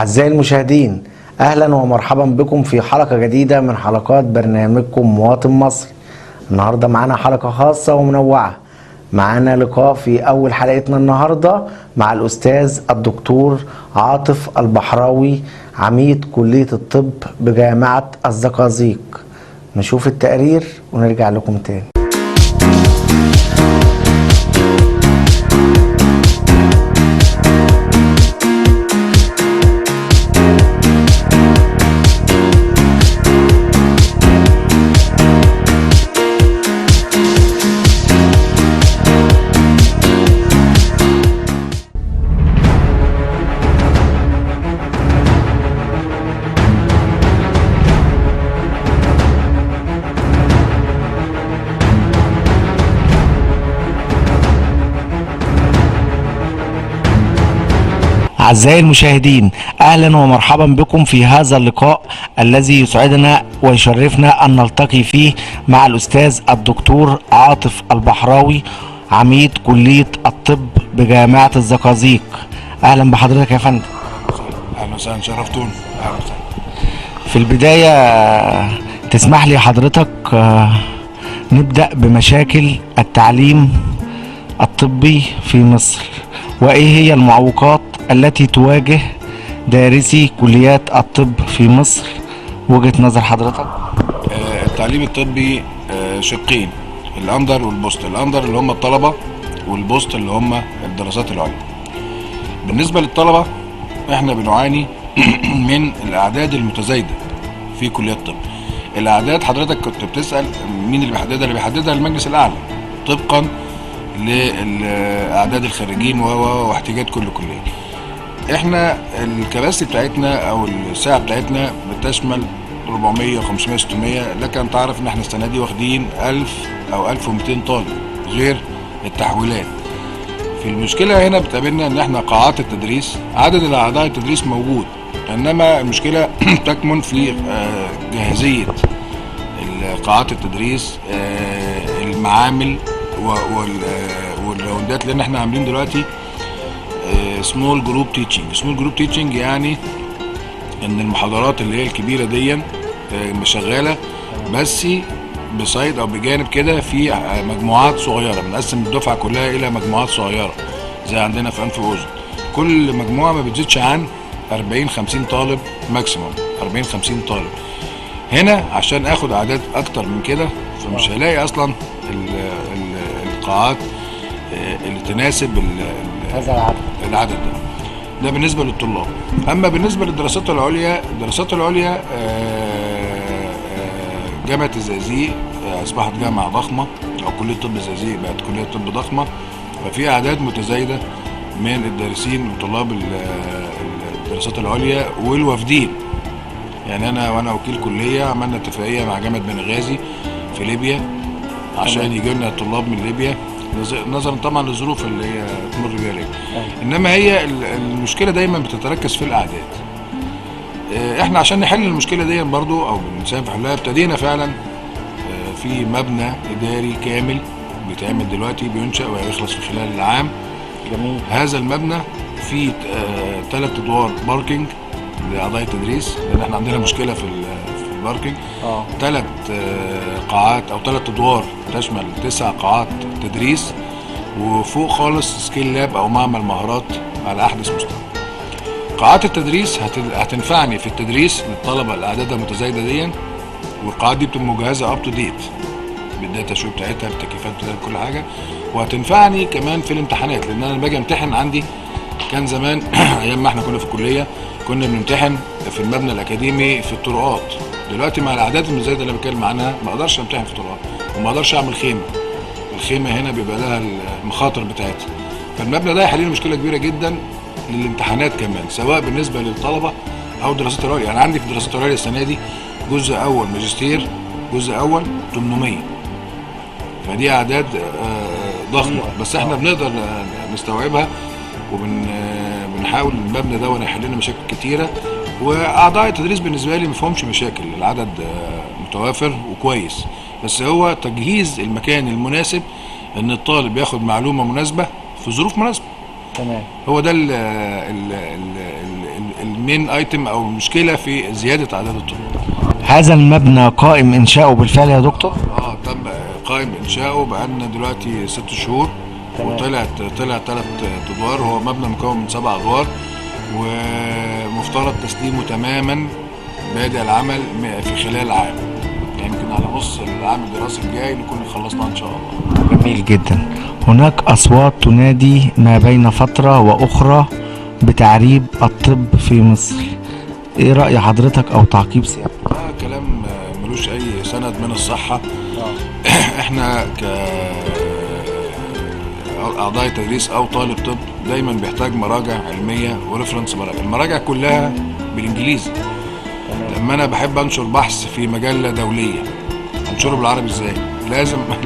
أعزائي المشاهدين، أهلا ومرحبا بكم في حلقة جديدة من حلقات برنامجكم مواطن مصري. النهاردة معانا حلقة خاصة ومنوعة. معانا لقاء في أول حلقتنا النهاردة مع الأستاذ الدكتور عاطف البحراوي، عميد كلية الطب بجامعة الزقازيق. نشوف التقرير ونرجع لكم تاني. أعزائي المشاهدين، أهلا ومرحبا بكم في هذا اللقاء الذي يسعدنا ويشرفنا أن نلتقي فيه مع الأستاذ الدكتور عاطف البحراوي، عميد كلية الطب بجامعة الزقازيق. أهلا بحضرتك يا فندم. أهلا وسهلا، شرفتوني. أهلا وسهلا. في البداية تسمح لي حضرتك نبدأ بمشاكل التعليم الطبي في مصر، وإيه هي المعوقات التي تواجه دارسي كليات الطب في مصر وجهة نظر حضرتك؟ التعليم الطبي شقين، الاندر والبوست. الاندر اللي هم الطلبة، والبوست اللي هم الدراسات العليا. بالنسبة للطلبة احنا بنعاني من الاعداد المتزايدة في كليات الطب. الاعداد حضرتك كنت بتسأل مين اللي بيحددها؟ اللي بيحددها المجلس الاعلى طبقا لاعداد الخريجين واحتياجات كل كلية. احنا الكباسي بتاعتنا او الساعه بتاعتنا بتشمل 400 500 600، لك ان تعرف ان احنا السنه دي واخدين 1000 او 1200 طالب غير التحويلات. في المشكله هنا بتقابلنا ان احنا قاعات التدريس، عدد اعضاء التدريس موجود، انما المشكله تكمن في جاهزيه قاعات التدريس، المعامل والراوندات، لان احنا عاملين دلوقتي سمول جروب تيتشنج. سمول جروب تيتشنج يعني ان المحاضرات اللي هي الكبيره دي شغاله، بس بسايد او بجانب كده في مجموعات صغيره، بنقسم الدفعه كلها الى مجموعات صغيره زي عندنا في انف واذن. كل مجموعه ما بتزيدش عن 40 50 طالب ماكسيموم، 40 50 طالب. هنا عشان اخد اعداد اكتر من كده فمش هلاقي اصلا القاعات اللي تناسب هذا العدد ده بالنسبه للطلاب. اما بالنسبه للدراسات العليا، الدراسات العليا جامعه الزقازيق اصبحت جامعه ضخمه، او كليه طب الزقازيق بقت كليه طب ضخمه، ففي اعداد متزايده من الدارسين وطلاب الدراسات العليا والوافدين. يعني انا وانا وكيل كليه عملنا اتفاقيه مع جامعه بنغازي في ليبيا عشان يجي لنا طلاب من ليبيا، نظرا طبعا للظروف اللي هي تمر بيها ليبيا. انما هي المشكله دايما بتتركز في الاعداد. احنا عشان نحل المشكله دي برضو او بنساهم في حلها، ابتدينا فعلا في مبنى اداري كامل بيتعمل دلوقتي، بينشأ وهيخلص في خلال العام. جميل. هذا المبنى فيه 3 ادوار باركينج لاعضاء التدريس، لان احنا عندنا مشكله في الباركينج. 3 قاعات او 3 ادوار تشمل 9 قاعات تدريس، وفوق خالص سكيل لاب او معمل مهارات على احدث مستوى. قاعات التدريس هتنفعني في التدريس للطلبه الاعداد المتزايده دي، والقاعات دي بتبقى مجهزه اب تو ديت بالداتا شو بتاعتها، بالتكييفات بتاعتها، كل حاجه. وهتنفعني كمان في الامتحانات، لان انا باجي امتحن عندي كان زمان ايام ما احنا كنا في الكليه كنا بنمتحن في المبنى الاكاديمي في الطرقات. دلوقتي مع الاعداد المزايده اللي بتكلم عنها ما اقدرش امتحن في طرقات، وما اقدرش اعمل خيمه. الخيمه هنا بيبقى لها المخاطر بتاعتها، فالمبنى ده هيحل لي مشكله كبيره جدا للامتحانات كمان، سواء بالنسبه للطلبه او الدراسات العليا. يعني عندي في الدراسات العليا السنه دي جزء اول ماجستير، جزء اول 800، فدي اعداد ضخمه، بس احنا بنقدر نستوعبها، وبنحاول المبنى ده يحل لنا مشاكل كتيره. واعضاء التدريس بالنسبه لي ما فيهمش مشاكل، العدد متوافر وكويس، بس هو تجهيز المكان المناسب ان الطالب ياخد معلومه مناسبه في ظروف مناسبه. تمام. هو ده المين ايتم او المشكله في زياده اعداد الطلاب. هذا المبنى قائم انشاؤه بالفعل يا دكتور؟ تم قائم انشاؤه بقالنا دلوقتي 6 شهور. تمام. طلع 3 ادوار. هو مبنى مكون من 7 ادوار ومفترض تسليمه تماما بادئ العمل في خلال عام، يعني يمكن على نص العام الدراسي الجاي نكون خلصنا ان شاء الله. جميل جدا. هناك اصوات تنادي ما بين فترة واخرى بتعريب الطب في مصر، ايه رأي حضرتك او تعقيب سيادتك؟ كلام ملوش اي سند من الصحة. احنا اعضاء تدريس او طالب طب دايما بيحتاج مراجع علمية وريفرنس مراجع. المراجع كلها بالانجليزي. لما انا بحب انشر بحث في مجلة دولية انشره بالعربي ازاي؟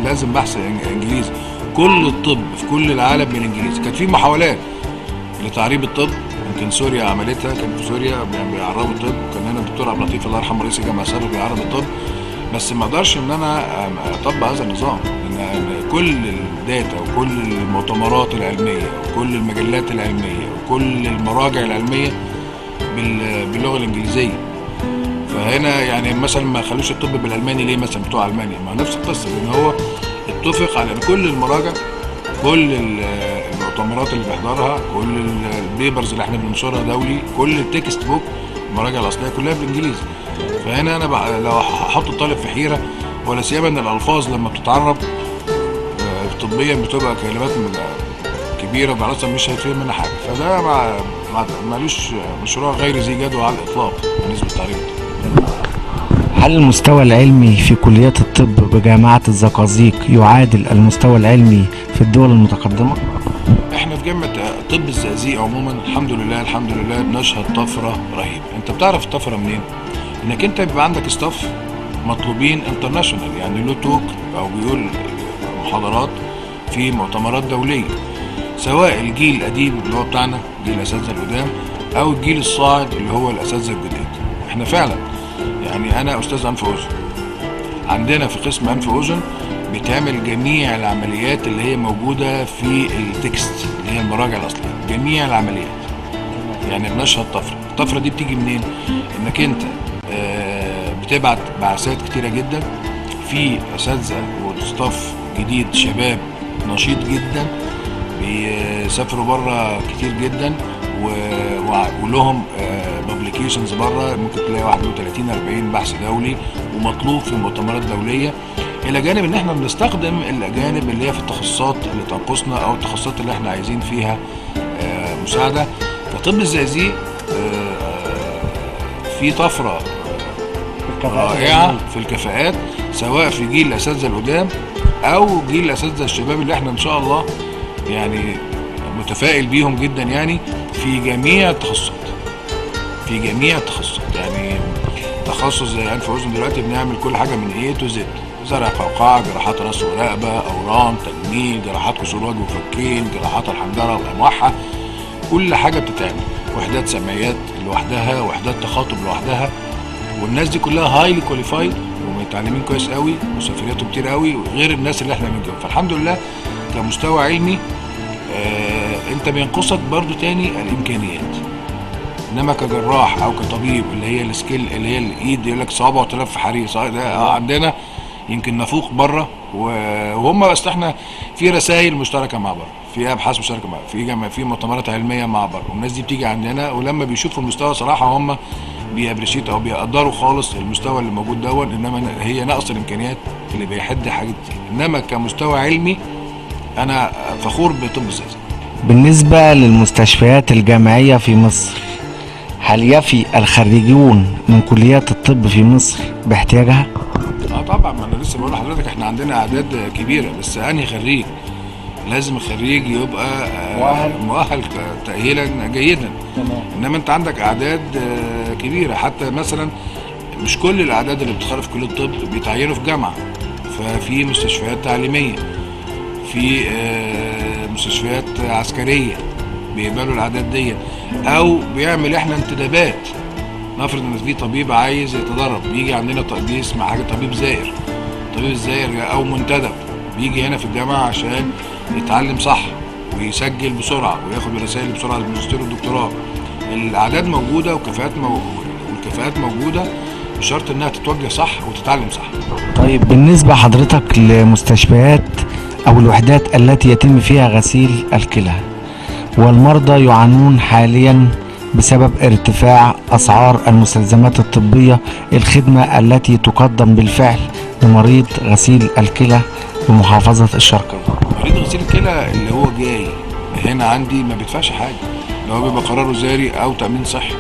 لازم بحث انجليزي. كل الطب في كل العالم بالانجليزي. كانت في محاولات لتعريب الطب، يمكن سوريا عملتها، كان في سوريا بيعربوا الطب، كان هنا الدكتور عبد اللطيف الله يرحمه رئيس الجامعه السابق بيعرب الطب، بس ما اقدرش ان انا اطبق هذا النظام، لان كل الداتا وكل المؤتمرات العلميه وكل المجلات العلميه وكل المراجع العلميه باللغه الانجليزيه. فهنا يعني مثلا ما خلوش الطب بالالماني ليه مثلا بتوع المانيا؟ ما نفس القصه، لان هو اتفق على ان كل المراجع، كل المؤتمرات اللي بيحضرها، كل البيبرز اللي احنا بننشرها دولي، كل التكست بوك المراجع الاصليه كلها بالانجليزي. فهنا انا لو هحط الطالب في حيره، ولا سيما ان الالفاظ لما بتتعرب طبيا بتبقى كلمات كبيره وبعرضها مش هيفهم منها حاجه. فده مالوش مشروع غير ذي جدوى على الاطلاق بالنسبه للتعليم. هل المستوى العلمي في كليات الطب بجامعة الزقازيق يعادل المستوى العلمي في الدول المتقدمة؟ احنا في جامعة طب الزقازيق عموما الحمد لله بنشهد طفرة رهيبة. انت بتعرف الطفرة منين؟ انك انت بيبقى عندك ستاف مطلوبين انترناشونال، يعني له توك او بيقول محاضرات في مؤتمرات دولية، سواء الجيل القديم اللي هو بتاعنا جيل الاساتذة القدام او الجيل الصاعد اللي هو الاساتذة الجداد. احنا فعلا يعني انا استاذ انف واذن، عندنا في قسم انف واذن بتعمل جميع العمليات اللي هي موجوده في التكست اللي هي المراجع الاصليه، جميع العمليات. يعني بنشهد طفره. الطفره دي بتيجي منين؟ انك انت بتبعت بعثات كتيره جدا في اساتذه وستاف جديد شباب نشيط جدا بيسافروا بره كتير جدا ولهم بابليكيشنز بره، ممكن تلاقي 31 40 بحث دولي ومطلوب في مؤتمرات دوليه، الى جانب ان احنا بنستخدم الاجانب اللي هي في التخصصات اللي تنقصنا او التخصصات اللي احنا عايزين فيها مساعده. فطب الزقازيق في طفره رائعه في الكفاءات، سواء في جيل الاساتذه القدام او جيل الاساتذه الشباب اللي احنا ان شاء الله يعني متفائل بيهم جدا، يعني في جميع التخصصات. يعني تخصص زي انف واذن دلوقتي بنعمل كل حاجه من A to Z، زرع قوقعه، جراحات راس ورقبه، اورام، تجميل، جراحات كسور وجه وفكين، جراحات الحنجره والامواحه، كل حاجه بتتعمل، وحدات سمعيات لوحدها، وحدات تخاطب لوحدها، والناس دي كلها هايلي كواليفايد ومتعلمين كويس قوي وسفرياتهم كتير قوي غير الناس اللي احنا بنجيبهم. فالحمد لله كمستوى علمي انت بينقصك برضو تاني الامكانيات، انما كجراح او كطبيب اللي هي السكيل اللي هي الايد، يقول لك صوابع وتلف في حريق، ده عندنا يمكن نفوق بره، وهم بس احنا في رسائل مشتركه مع بره، في ابحاث مشتركه مع في مؤتمرات علميه مع بره، والناس دي بتيجي عندنا ولما بيشوفوا المستوى صراحه هم بيابريشيت او بيقدروا خالص المستوى اللي موجود دون، انما هي نقص الامكانيات اللي بيحد حاجات كتير. انما كمستوى علمي انا فخور بطب الزقازيق. بالنسبة للمستشفيات الجامعية في مصر، هل يفي الخريجون من كليات الطب في مصر باحتياجها؟ طبعا، ما انا لسه بقول لحضرتك احنا عندنا اعداد كبيره، بس انهي خريج؟ لازم الخريج يبقى مؤهل تأهيلا جيدا. انما انت عندك اعداد كبيره، حتى مثلا مش كل الاعداد اللي بتتخرج في كليه الطب بيتعينوا في جامعه، ففي مستشفيات تعليميه، في مستشفيات عسكريه بيقبلوا الاعداد دي، او بيعمل احنا انتدابات. نفرض ان في طبيب عايز يتدرب بيجي عندنا دي اسمها حاجه طبيب زائر، طبيب الزائر او منتدب بيجي هنا في الجامعه عشان يتعلم صح، ويسجل بسرعه وياخد الرسائل بسرعه للماجستير والدكتوراه. الاعداد موجوده والكفاءات موجوده، بشرط انها تتوجه صح وتتعلم صح. طيب بالنسبة حضرتك لمستشفيات أو الوحدات التي يتم فيها غسيل الكلى، والمرضى يعانون حاليا بسبب ارتفاع أسعار المستلزمات الطبية، الخدمة التي تقدم بالفعل لمريض غسيل الكلى بمحافظة الشرقية. مريض غسيل الكلى اللي هو جاي هنا عندي ما بيدفعش حاجه، اللي هو بيبقى قراره زاري او تامين صحي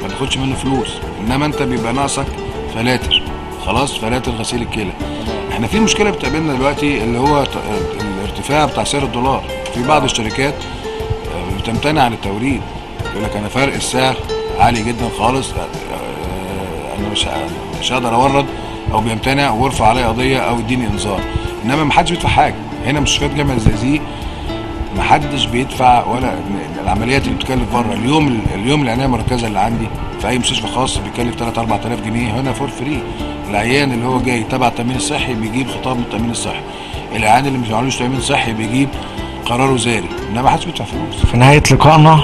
ما بياخدش منه فلوس، انما انت بيبقى ناقصك فلاتر، خلاص فلاتر غسيل الكلى. احنا في مشكله بتقابلنا دلوقتي اللي هو الارتفاع بتاع سعر الدولار. في بعض الشركات بتمتنع عن التوريد، يقول لك انا فرق السعر عالي جدا خالص، انا مش هقدر اورد، او بيمتنع ويرفع عليا قضيه او يديني انذار. انما ما حدش بيدفع حاجه هنا. مستشفيات جامعه الزقازيق ما حدش بيدفع، ولا العمليات اللي بتكلف بره. اليوم العنايه المركزه اللي عندي في اي مستشفى خاص بيكلف 3-4000 جنيه، هنا فور فري. العيان اللي هو جاي تبع التامين الصحي بيجيب خطاب من التامين الصحي، العيان اللي مش معلوش تامين صحي بيجيب قراره زاري، انما ما حدش بيدفع فلوس. في نهاية لقائنا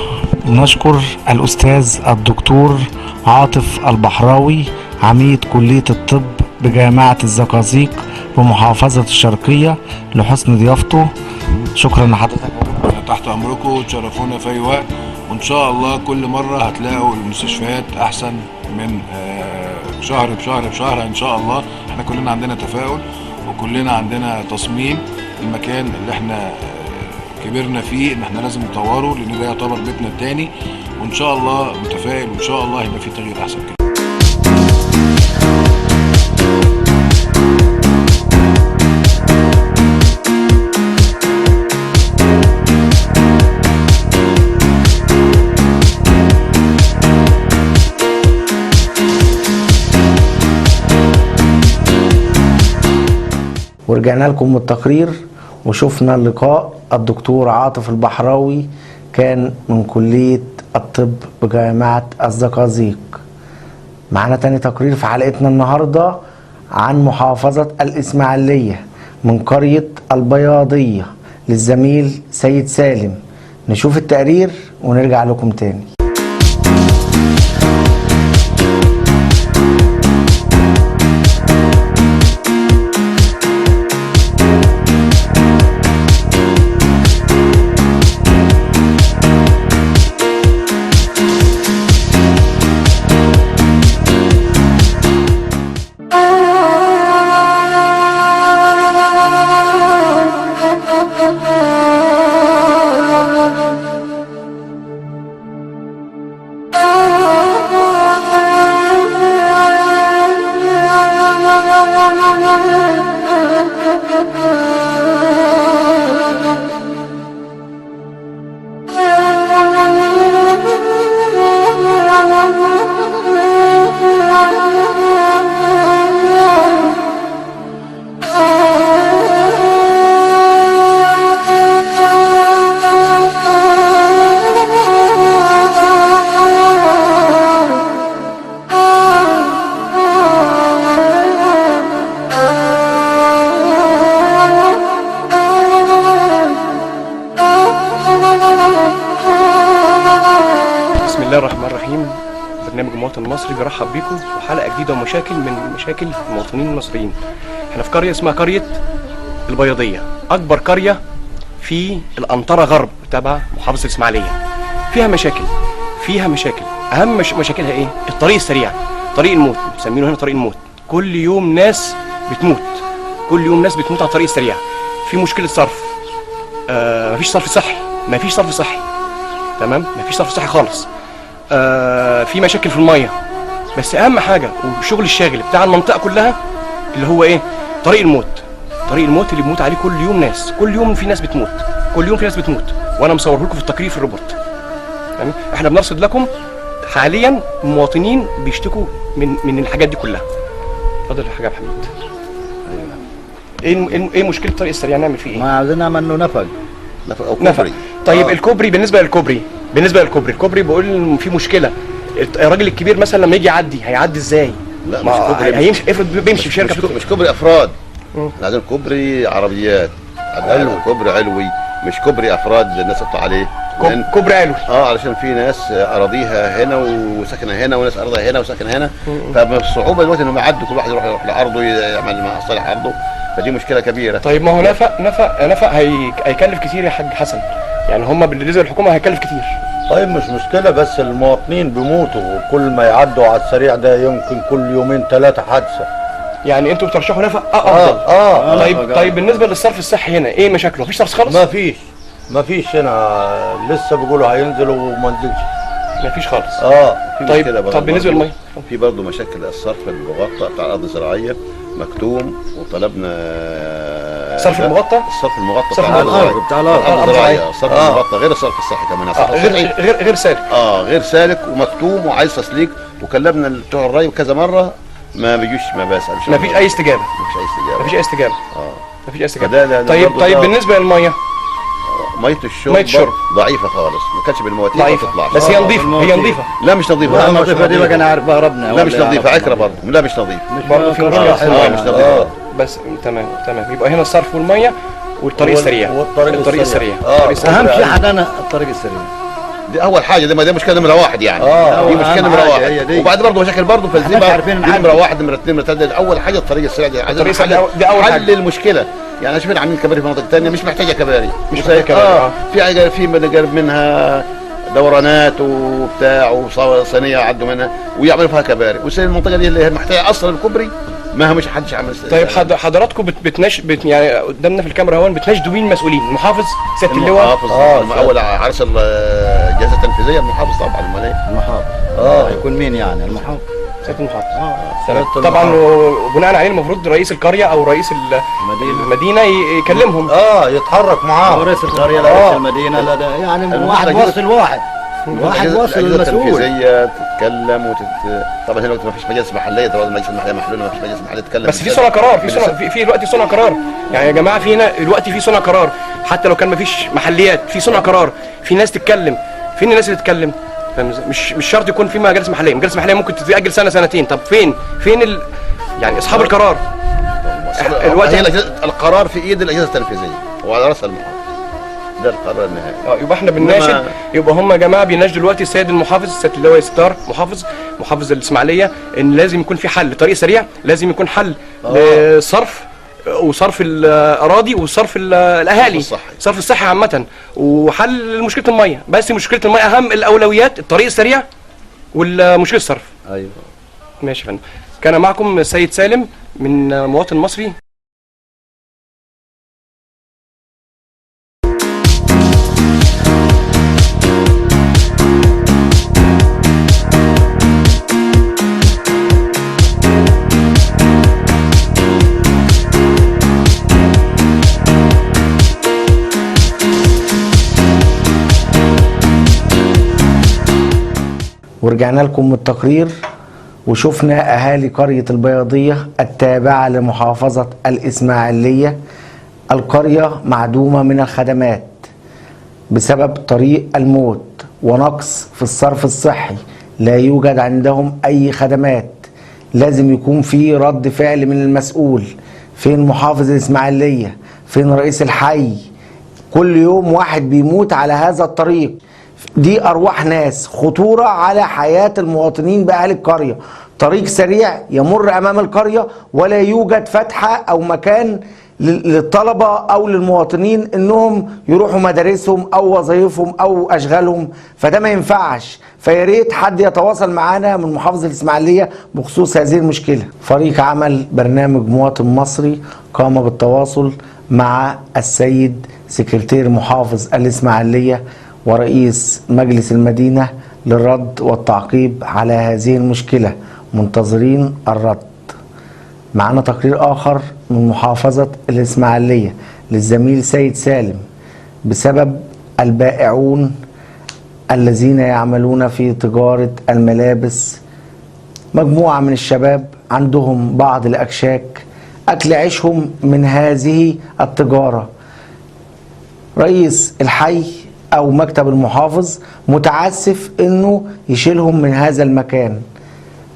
نشكر الأستاذ الدكتور عاطف البحراوي، عميد كلية الطب بجامعة الزقازيق بمحافظة الشرقية، لحسن ضيافته. شكرا لحضرتك. انا تحت امركم، تشرفونا في اي وقت، وان شاء الله كل مره هتلاقوا المستشفيات احسن من شهر بشهر ان شاء الله. احنا كلنا عندنا تفاؤل، وكلنا عندنا تصميم المكان اللي احنا كبرنا فيه ان احنا لازم نطوره، لان ده يعتبر بيتنا التاني، وان شاء الله متفائل، وان شاء الله هيبقى في تغيير احسن كده. ورجعنا لكم من التقرير وشفنا اللقاء. الدكتور عاطف البحراوي كان من كلية الطب بجامعة الزقازيق. معنا تاني تقرير في حلقتنا النهاردة عن محافظة الإسماعيلية من قرية البياضية للزميل سيد سالم. نشوف التقرير ونرجع لكم تاني. بسم الله الرحمن الرحيم. برنامج المواطن المصري بيرحب بيكم وحلقه جديده ومشاكل من مشاكل المواطنين المصريين. احنا في قريه اسمها قريه البياضيه، اكبر قريه في الانطره غرب تبع محافظه الاسماعيليه. فيها مشاكل اهم مشاكلها ايه؟ الطريق السريع، طريق الموت، مسمينه هنا طريق الموت. كل يوم ناس بتموت على الطريق السريع. في مشكله صرف، مفيش صرف صحي، تمام، مفيش صرف صحي خالص. في مشاكل في الميه، بس اهم حاجه والشغل الشاغل بتاع المنطقه كلها اللي هو ايه؟ طريق الموت اللي بيموت عليه كل يوم ناس، كل يوم في ناس بتموت، وانا مصوره لكم في التقرير في الريبورت. تمام، احنا بنرصد لكم حاليا مواطنين بيشتكوا من الحاجات دي كلها. اتفضل يا حاج عبد الحميد. ايه مشكله الطريق السريع؟ نعمل فيه ايه؟ ما عاوزين نعمل له نفق او كوبري. طيب الكوبري، بالنسبه للكوبري بقول في مشكله. الراجل الكبير مثلا لما يجي يعدي هيعدي ازاي؟ لا مش كوبري، هيمشي، افرض بيمشي في شركه مش كوبري افراد. احنا عايزين كوبري عربيات، عايزين كوبري علوي مش كوبري افراد الناس تطلع عليه. كوبري علوي. علشان في ناس اراضيها هنا وساكنه هنا، وناس ارضها هنا وساكنه هنا، فالصعوبه دلوقتي انهم يعدوا، كل واحد يروح لارضه يعمل مصالح ارضه، فدي مشكله كبيره. طيب ما هو نفق هيكلف كتير يا حاج حسن، يعني هم بالنسبه للحكومه هيكلف كتير. طيب مش مشكله، بس المواطنين بيموتوا، وكل ما يعدوا على السريع ده يمكن كل يومين 3 حادثه. يعني انتوا بترشحوا نفق افضل. طيب بالنسبه للصرف الصحي هنا ايه مشاكله؟ مفيش صرف خالص؟ مفيش هنا، لسه بيقولوا هينزلوا وما نزلش. مفيش خالص. طب بالنسبه للميه في برضه مشاكل. الصرف المغطى بتاع الارض الزراعيه مكتوم، وطلبنا الصرف المغطى بتاع الارض الزراعيه. الصرف المغطى غير الصرف الصحي كمان. غير سالك. غير سالك ومكتوم وعايز تسليك، وكلمنا بتوع الري كذا مره ما بيجوش، ما فيش اي استجابه. مفيش اي استجابه. طيب بالنسبه للميه، ميه الشرب ضعيفه خالص، ما كانش بالمواتير ما تطلعش. بس هي نظيفه. لا مش نظيفه. مش نظيفه دي بقى انا عارفها ربنا. لا مش نظيفه، عكره برضه. لا مش نظيف برضه، في مشكله. مش نظيفه. بس تمام. يبقى هنا الصرف والميه والطريق السريع. الطريق السريع اهم شيء عندنا الطريق السريع. دي اول حاجه، دي مشكله نمره 1 يعني. دي مشكله نمره 1. وبعد برضه مشاكل برضه في الزيبه. دي نمره 1 نمره 2 نمره 3. اول حاجه الطريق السريع دي عايزين حل المشكله. يعني انا شايفين عاملين كباري في مناطق ثانيه مش محتاجه كباري. في حاجه في قرب منها دورانات وبتاع وصينيه يعدوا منها ويعملوا فيها كباري، المنطقه دي اللي هي محتاجه اصلا الكوبري ما مش حدش عامل. طيب حضراتكم يعني قدامنا في الكاميرا هون بتناشدوا مين المسؤولين؟ المحافظ سياده اللواء؟ المحافظ اول عرس الجهاز التنفيذيه المحافظ طبعا. امال ايه؟ المحافظ هيكون مين يعني؟ المحافظ سياده المحافظ. طبعا وبناء عليه المفروض رئيس القريه او رئيس المدينه يكلمهم. يتحرك معاه رئيس القريه رئيس المدينه. لا ده يعني واحد وصل واحد وصل المسؤول. التنفيذيه تتكلم طبعا هنا ما فيش مجالس محليه. طبعا المجلس المحليه محلول، ما فيش مجالس محليه تتكلم. بس في صنع قرار، في دلوقتي صنع قرار. يعني يا جماعه في هنا دلوقتي في صنع قرار، حتى لو كان ما فيش محليات في صنع قرار، في ناس تتكلم. فين الناس اللي تتكلم؟ مش شرط يكون في مجالس محليه. مجالس محليه ممكن تتاجل سنه سنتين. طب فين يعني اصحاب القرار؟ هي القرار في ايد الاجهزه التنفيذيه وعلى راسها المحافظ. ده القرار النهائي. يبقى احنا بنناشد، يبقى هم يا جماعه بيناشدوا دلوقتي السيد المحافظ سياده اللواء ستار محافظ الاسماعيليه ان لازم يكون في حل طريق سريع، لازم يكون حل للصرف وصرف الاراضي وصرف الاهالي، صرف الصحي عامه، وحل مشكله الميه. بس مشكله الميه اهم الاولويات الطريق السريع والمشكله الصرف. ايوه ماشي يا فندم. كان معكم السيد سالم من مواطن مصري. ورجعنا لكم من التقرير وشفنا أهالي قرية البياضية التابعة لمحافظة الإسماعيلية. القرية معدومة من الخدمات بسبب طريق الموت ونقص في الصرف الصحي. لا يوجد عندهم أي خدمات. لازم يكون في رد فعل من المسؤول. فين محافظ الإسماعيلية؟ فين رئيس الحي؟ كل يوم واحد بيموت على هذا الطريق. دي أرواح ناس، خطورة على حياة المواطنين بأهل القرية. طريق سريع يمر أمام القرية ولا يوجد فتحة أو مكان للطلبة أو للمواطنين إنهم يروحوا مدارسهم أو وظائفهم أو أشغالهم، فده ما ينفعش. فياريت حد يتواصل معانا من محافظة الإسماعيلية بخصوص هذه المشكلة. فريق عمل برنامج مواطن مصري قام بالتواصل مع السيد سكرتير محافظ الإسماعيلية ورئيس مجلس المدينة للرد والتعقيب على هذه المشكلة. منتظرين الرد. معنا تقرير آخر من محافظة الإسماعيلية للزميل سيد سالم بسبب البائعون الذين يعملون في تجارة الملابس. مجموعة من الشباب عندهم بعض الأكشاك أكل عيشهم من هذه التجارة. رئيس الحي أو مكتب المحافظ متعسف إنه يشيلهم من هذا المكان.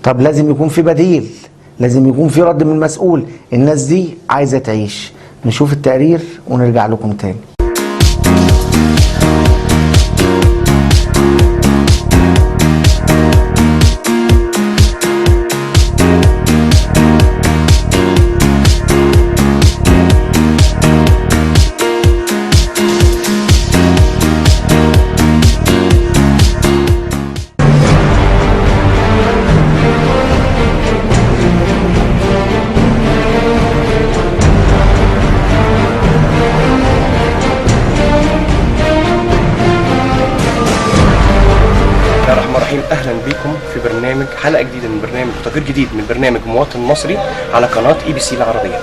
طب لازم يكون في بديل، لازم يكون في رد من المسؤول. الناس دي عايزة تعيش. نشوف التقرير ونرجع لكم تاني. الرحمن الرحيم. اهلا بكم في برنامج حلقه جديده من برنامج تغيير جديد من برنامج مواطن مصري على قناه ABC العربيه.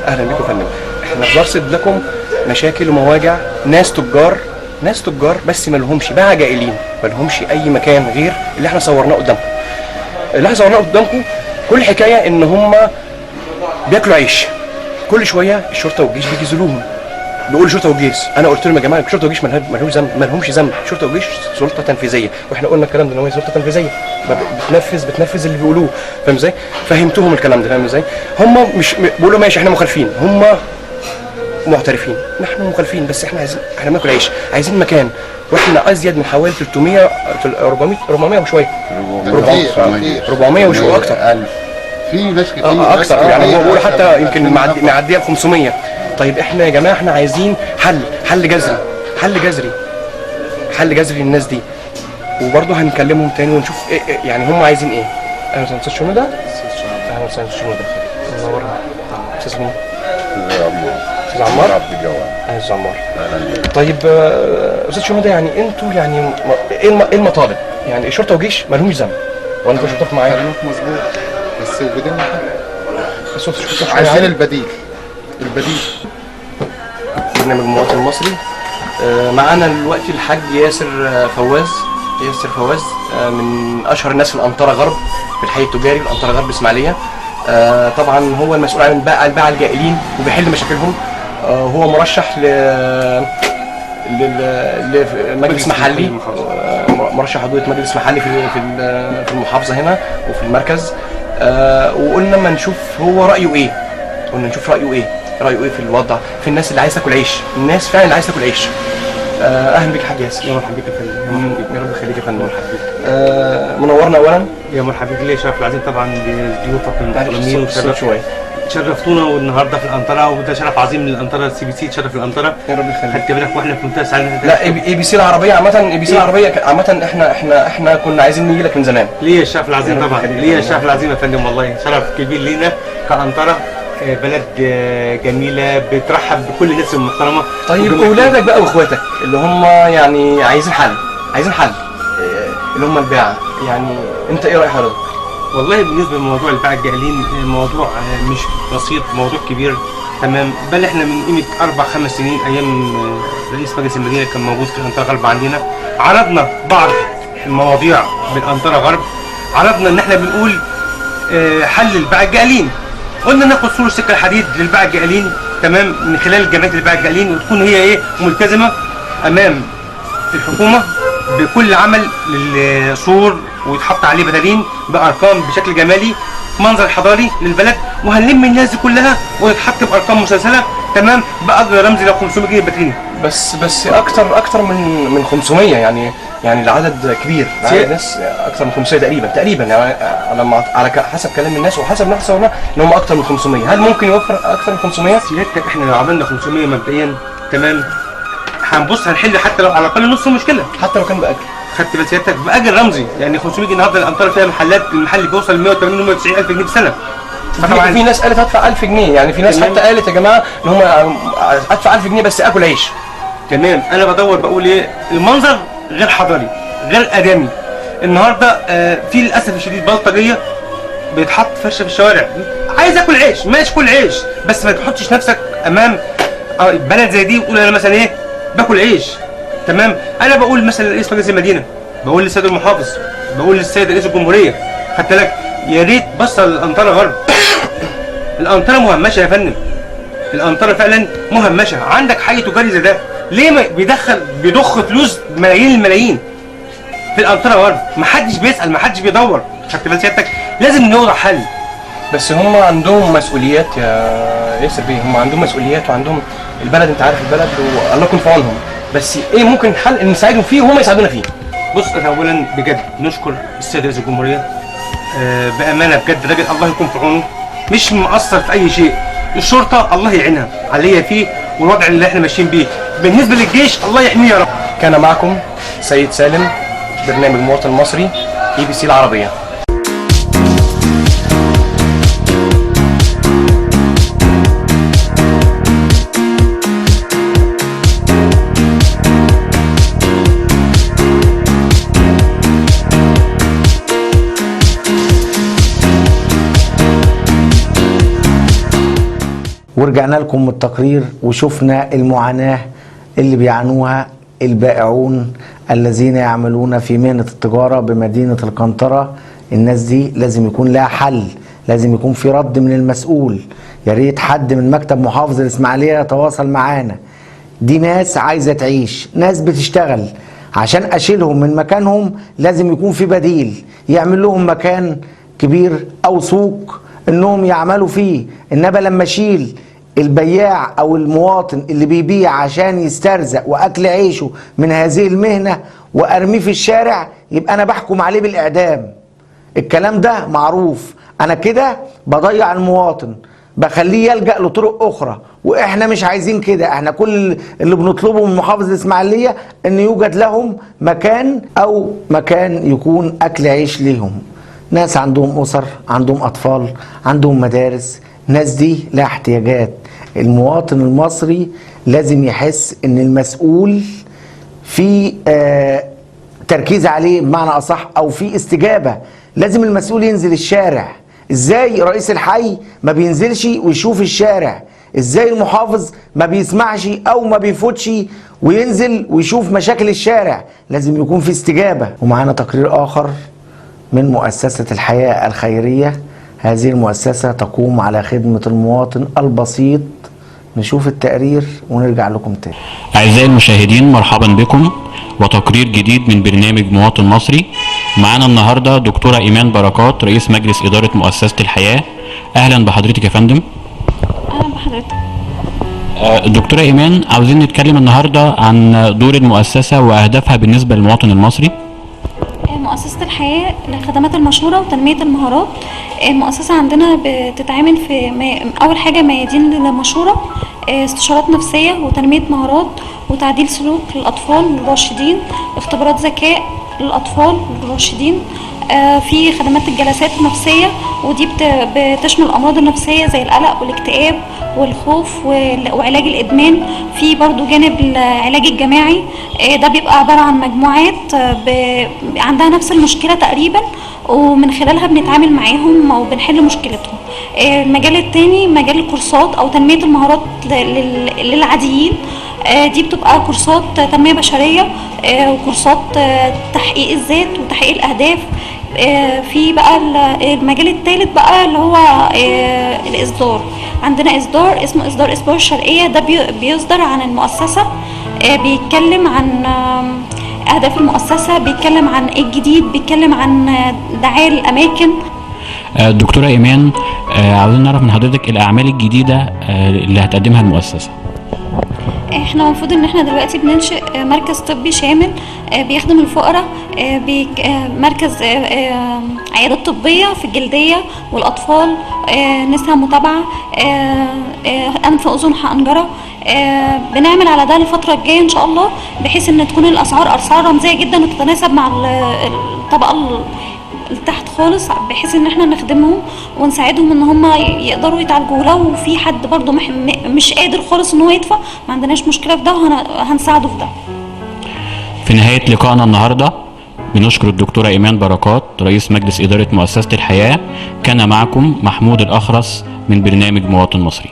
اهلا بكم يا فندم. احنا بنرصد لكم مشاكل ومواجع ناس تجار بس ما لهمش باع جائلين، ما لهمش اي مكان غير اللي احنا صورناه قدامكم. كل حكايه ان هم بياكلوا عيش. كل شويه الشرطه والجيش بيجي يزولوهم، بيقولوا شرطه والجيش. انا قلت لهم يا جماعه الشرطه والجيش ما لهمش ذنب، الشرطه والجيش سلطه تنفيذيه، واحنا قلنا الكلام ده ان هو سلطه تنفيذيه بتنفذ اللي بيقولوه. فاهم ازاي؟ فهمتهم الكلام ده. فاهم ازاي؟ هم مش بيقولوا ماشي احنا مخالفين، هم معترفين نحن مخالفين، بس احنا بناكل عيش، عايزين مكان، واحنا ازيد من حوالي 300 400 وشويه 400 وشويه اكتر في ناس كتير اكتر يعني هو بيقول حتى يمكن معديه ب 500. طيب احنا يا جماعه احنا عايزين حل جذري للناس دي، وبرضه هنكلمهم تاني ونشوف إيه يعني هم عايزين ايه. اهلا وسهلا استاذ شنودة. اهلا وسهلا استاذ شنودة. منورنا. استاذ مين؟ استاذ عمار. اهلا استاذ عمار. طيب استاذ شنودة، يعني انتوا يعني ايه المطالب؟ يعني الشرطه والجيش ما لهمش ذنب، ولا انتوا شرطه معايا؟ كلامك مظبوط، بس وبدلنا حاجه، عايزين عايزين البديل. برنامج مواطن مصري. معانا دلوقتي الحاج ياسر فواز من اشهر الناس في الانطره غرب، في الحي التجاري في الانطره غرب اسماعيليه. طبعا هو المسؤول عن الباعة الجائلين وبيحل مشاكلهم. هو مرشح لمجلس محلي، مرشح عضوية مجلس محلي في المحافظه هنا وفي المركز. وقلنا ما نشوف هو رايه ايه، في الوضع، في الناس اللي عايزه تاكل عيش، الناس فعلا اللي عايزه تاكل عيش. اهلا بك حاج ياسر. يا مرحبا بك يا فندم. يا رب يخليك يا فندم. منورنا اولا. يا مرحبا بك. ليا شرف العظيم طبعا بضيوفك المحترمين، شرفتونا والنهارده في الانطره، وده شرف عظيم للانطره. CBC تشرف الانطره. يا رب يخليك. خدت بالك واحنا في منتهى السعاده. لا ABC العربيه عامه احنا كنا عايزين نيجي لك من زمان. ليا الشرف العظيم طبعا، ليا الشرف العظيم يا فندم، والله شرف كبير لينا كأنطره. بلد جميله بترحب بكل الناس المحترمه. طيب اولادك بقى واخواتك اللي هم يعني عايزين حل اللي هم الباعة، يعني انت ايه رايك حضرتك؟ والله بالنسبه لموضوع الباعة الجائلين الموضوع مش بسيط، موضوع كبير تمام. بل احنا من قيمه 4-5 سنين ايام رئيس مجلس المدينه كان موجود في الانطره غرب عندنا، عرضنا بعض المواضيع بالانطره غرب، عرضنا ان احنا بنقول حل الباعة الجائلين. قلنا ناخد سور السكه الحديد للباعة الجائلين تمام، من خلال جمعيه الباعة الجائلين، وتكون هي ملتزمه امام الحكومه بكل عمل للسور، ويتحط عليه بدلين بارقام بشكل جمالي، منظر حضاري للبلد، وهنلم الناس دي كلها ويتحط بارقام مسلسله تمام، باجر رمزي لو 500 جنيه بدلين. بس اكتر من 500 يعني العدد كبير، عدد ناس اكتر من 500 تقريبا يعني على حسب كلام الناس وحسب ما احنا صورناه ان هم اكتر من 500. هل ممكن يوفر اكتر من 500؟ سيادتك احنا لو عملنا 500 مبدئيا تمام هنبص هنحل حتى لو على الاقل نص المشكله، حتى لو كان باجر. خدت بال سيادتك باجر رمزي، يعني 500 جنيه النهارده الانطره فيها محلات، المحل بيوصل ل 180 190 الف جنيه في السنه. في ناس قالت هدفع 1000 جنيه، يعني في ناس حتى قالت يا جماعه ان هم ادفع 1000 جنيه بس اكل عيش. تمام. انا بدور بقول ايه، المنظر غير حضاري غير ادمي. النهارده في للاسف الشديد بلطجيه بيتحط فرشه في الشوارع، عايز اكل عيش ماشي كل عيش، بس ما تحطش نفسك امام بلد زي دي وتقول انا مثلا ايه باكل عيش تمام. انا بقول مثلا رئيس مجلس المدينه، بقول للسيد المحافظ، بقول للسيد رئيس الجمهوريه، خدت بالك يا ريت بص للانطره غرب. الانطره مهمشه يا فندم، الانطره فعلا مهمشه. عندك حي تجاري زي ده ليه ما بيضخ فلوس ملايين الملايين في الانطره غرب؟ محدش بيسال، محدش بيدور. خدت بال سيادتك لازم نوضع حل. بس هم عندهم مسؤوليات يا ياسر بيه، هم عندهم مسؤوليات وعندهم البلد، انت عارف البلد والله يكون في عونهم. بس ايه ممكن الحل ان نساعدهم فيه وهم يساعدونا فيه؟ بص احنا اولا بجد نشكر السيد رئيس الجمهوريه، بامانه بجد راجل الله يكون في عونه، مش مقصر في اي شيء. الشرطه الله يعينها عليا فيه والوضع اللي احنا ماشيين بيه. بالنسبه للجيش الله يحميه يا رب. كان معكم سيد سالم، برنامج مواطن مصري ABC العربيه. ورجعنا لكم من التقرير وشفنا المعاناة اللي بيعانوها البائعون الذين يعملون في مهنة التجارة بمدينة القنطرة. الناس دي لازم يكون لها حل، لازم يكون في رد من المسؤول. يا ريت حد من مكتب محافظ الإسماعيلية يتواصل معانا. دي ناس عايزة تعيش، ناس بتشتغل. عشان أشيلهم من مكانهم لازم يكون في بديل، يعمل لهم مكان كبير أو سوق إنهم يعملوا فيه. إنما لما أشيل البياع أو المواطن اللي بيبيع عشان يسترزق وأكل عيشه من هذه المهنة وأرميه في الشارع، يبقى أنا بحكم عليه بالإعدام. الكلام ده معروف. أنا كده بضيع المواطن، بخليه يلجأ لطرق أخرى، وإحنا مش عايزين كده. إحنا كل اللي بنطلبه من محافظ الإسماعيلية إن يوجد لهم مكان، أو مكان يكون أكل عيش ليهم. ناس عندهم أسر، عندهم أطفال، عندهم مدارس. الناس دي لها احتياجات. المواطن المصري لازم يحس إن المسؤول في تركيز عليه بمعنى أصح، أو في استجابة. لازم المسؤول ينزل الشارع. ازاي رئيس الحي ما بينزلش ويشوف الشارع؟ ازاي المحافظ ما بيسمعش او ما بيفوتش وينزل ويشوف مشاكل الشارع؟ لازم يكون في استجابة. ومعانا تقرير اخر من مؤسسة الحياة الخيرية. هذه المؤسسة تقوم على خدمة المواطن البسيط. نشوف التقرير ونرجع لكم تاني. أعزائي المشاهدين، مرحبا بكم وتقرير جديد من برنامج مواطن مصري. معانا النهارده دكتورة إيمان بركات، رئيس مجلس إدارة مؤسسة الحياة. أهلا بحضرتك يا فندم. أهلا بحضرتك. دكتورة إيمان، عاوزين نتكلم النهارده عن دور المؤسسة وأهدافها بالنسبة للمواطن المصري. مؤسسة الحياة لخدمات المشورة وتنمية المهارات. المؤسسة عندنا بتتعامل في أول حاجة ميادين للمشورة، استشارات نفسية وتنمية مهارات وتعديل سلوك للأطفال والراشدين، اختبارات ذكاء للأطفال والراشدين. في خدمات الجلسات النفسية، ودي بتشمل الأمراض النفسية زي القلق والاكتئاب والخوف وعلاج الإدمان. في برضو جانب العلاج الجماعي، ده بيبقى عبارة عن مجموعات عندها نفس المشكلة تقريبا، ومن خلالها بنتعامل معاهم وبنحل مشكلتهم. المجال التاني مجال الكورسات أو تنمية المهارات للعاديين. دي بتبقى كورسات تنمية بشرية وكورسات تحقيق الذات وتحقيق الأهداف. في بقى المجال الثالث بقى اللي هو الإصدار. عندنا إصدار اسمه إصدار إسبوع الشرقية، ده بيصدر عن المؤسسة، بيتكلم عن أهداف المؤسسة، بيتكلم عن إيه الجديد، بيتكلم عن دعاية الأماكن. دكتورة إيمان، عاوزين نعرف من حضرتك الأعمال الجديدة اللي هتقدمها المؤسسة. احنا المفروض ان احنا دلوقتي بننشئ مركز طبي شامل بيخدم الفقراء، مركز عيادات طبية في الجلدية والأطفال، نساء متابعة، أنف أذن حنجرة. بنعمل على ده الفترة الجاية إن شاء الله، بحيث ان تكون الأسعار رمزية جدا وتتناسب مع الطبقة تحت خالص، بحيث ان احنا نخدمهم ونساعدهم ان هم يقدروا يتعالجوا. لو في حد برضو مش قادر خالص ان هو يدفع، ما عندناش مشكله في ده وهنساعده في ده. في نهايه لقائنا النهارده بنشكر الدكتوره ايمان بركات، رئيس مجلس اداره مؤسسه الحياه. كان معكم محمود الاخرس من برنامج مواطن مصري.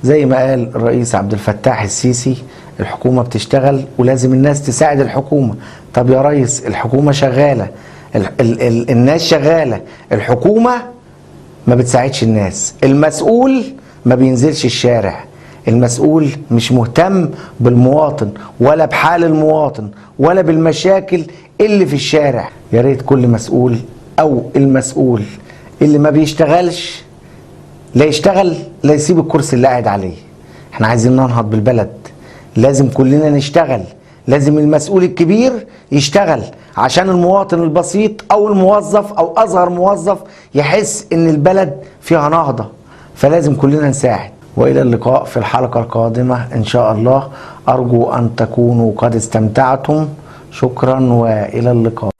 زي ما قال الرئيس عبد الفتاح السيسي، الحكومة بتشتغل ولازم الناس تساعد الحكومة. طب يا ريس، الحكومة شغالة، الناس شغالة، الحكومة ما بتساعدش الناس. المسؤول ما بينزلش الشارع، المسؤول مش مهتم بالمواطن ولا بحال المواطن ولا بالمشاكل اللي في الشارع. يا ريت كل مسؤول او المسؤول اللي ما بيشتغلش لا يشتغل، لا يسيب الكرسي اللي قاعد عليه. احنا عايزين ننهض بالبلد، لازم كلنا نشتغل، لازم المسؤول الكبير يشتغل عشان المواطن البسيط او الموظف او اصغر موظف يحس ان البلد فيها نهضة. فلازم كلنا نساعد. والى اللقاء في الحلقة القادمة ان شاء الله. ارجو ان تكونوا قد استمتعتم. شكرا والى اللقاء.